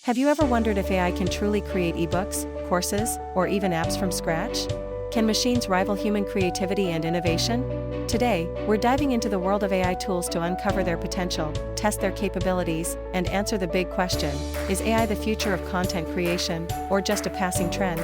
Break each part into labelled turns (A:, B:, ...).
A: Have you ever wondered if AI can truly create ebooks, courses, or even apps from scratch? Can machines rival human creativity and innovation? Today, we're diving into the world of AI tools to uncover their potential, test their capabilities, and answer the big question: is AI the future of content creation, or just a passing trend?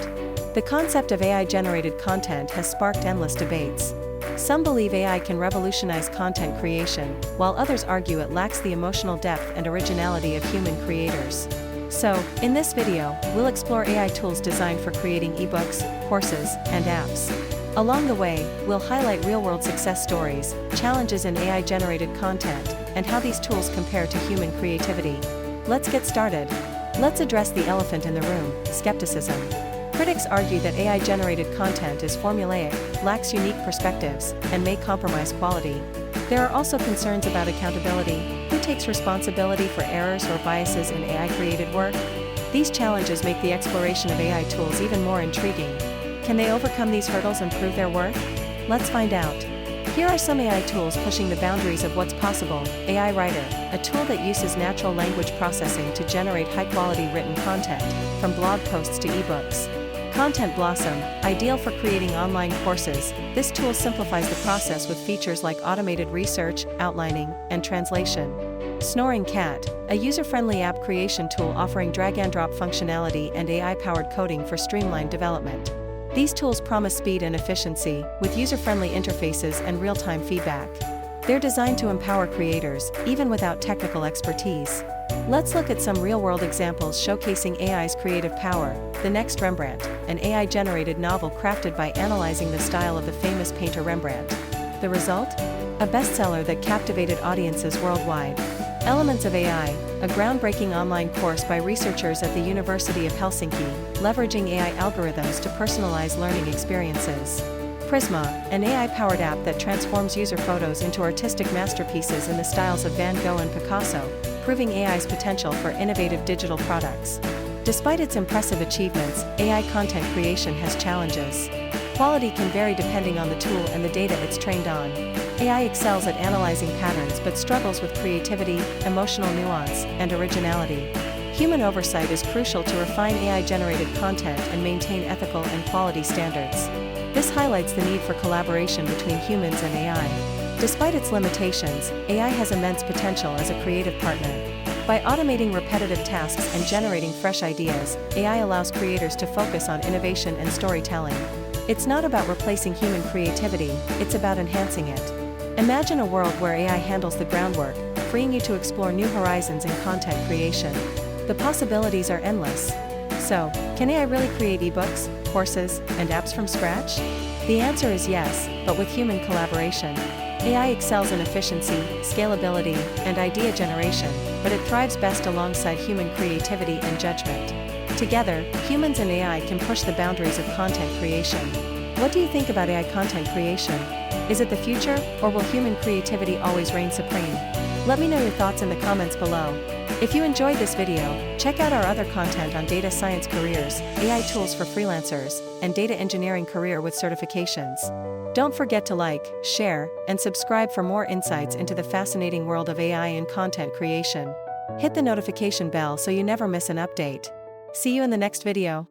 A: The concept of AI-generated content has sparked endless debates. Some believe AI can revolutionize content creation, while others argue it lacks the emotional depth and originality of human creators. So, in this video, we'll explore AI tools designed for creating ebooks, courses, and apps. Along the way, we'll highlight real-world success stories, challenges in AI-generated content, and how these tools compare to human creativity. Let's get started. Let's address the elephant in the room: skepticism. Critics argue that AI-generated content is formulaic, lacks unique perspectives, and may compromise quality. There are also concerns about accountability. Who takes responsibility for errors or biases in AI-created work? These challenges make the exploration of AI tools even more intriguing. Can they overcome these hurdles and prove their worth? Let's find out. Here are some AI tools pushing the boundaries of what's possible. AI Writer, a tool that uses natural language processing to generate high-quality written content, from blog posts to ebooks. Content Blossom, ideal for creating online courses. This tool simplifies the process with features like automated research, outlining, and translation. Snoring Cat, a user-friendly app creation tool offering drag-and-drop functionality and AI-powered coding for streamlined development. These tools promise speed and efficiency, with user-friendly interfaces and real-time feedback. They're designed to empower creators, even without technical expertise. Let's look at some real-world examples showcasing AI's creative power. The Next Rembrandt, an AI-generated novel crafted by analyzing the style of the famous painter Rembrandt. The result? A bestseller that captivated audiences worldwide. Elements of AI, a groundbreaking online course by researchers at the University of Helsinki, leveraging AI algorithms to personalize learning experiences. Prisma, an AI-powered app that transforms user photos into artistic masterpieces in the styles of Van Gogh and Picasso, proving AI's potential for innovative digital products. Despite its impressive achievements, AI content creation has challenges. Quality can vary depending on the tool and the data it's trained on. AI excels at analyzing patterns but struggles with creativity, emotional nuance, and originality. Human oversight is crucial to refine AI-generated content and maintain ethical and quality standards. This highlights the need for collaboration between humans and AI. Despite its limitations, AI has immense potential as a creative partner. By automating repetitive tasks and generating fresh ideas, AI allows creators to focus on innovation and storytelling. It's not about replacing human creativity, it's about enhancing it. Imagine a world where AI handles the groundwork, freeing you to explore new horizons in content creation. The possibilities are endless. So, can AI really create ebooks, courses, and apps from scratch? The answer is yes, but with human collaboration. AI excels in efficiency, scalability, and idea generation, but it thrives best alongside human creativity and judgment. Together, humans and AI can push the boundaries of content creation. What do you think about AI content creation? Is it the future, or will human creativity always reign supreme? Let me know your thoughts in the comments below. If you enjoyed this video, check out our other content on data science careers, AI tools for freelancers, and data engineering career with certifications. Don't forget to like, share, and subscribe for more insights into the fascinating world of AI and content creation. Hit the notification bell so you never miss an update. See you in the next video.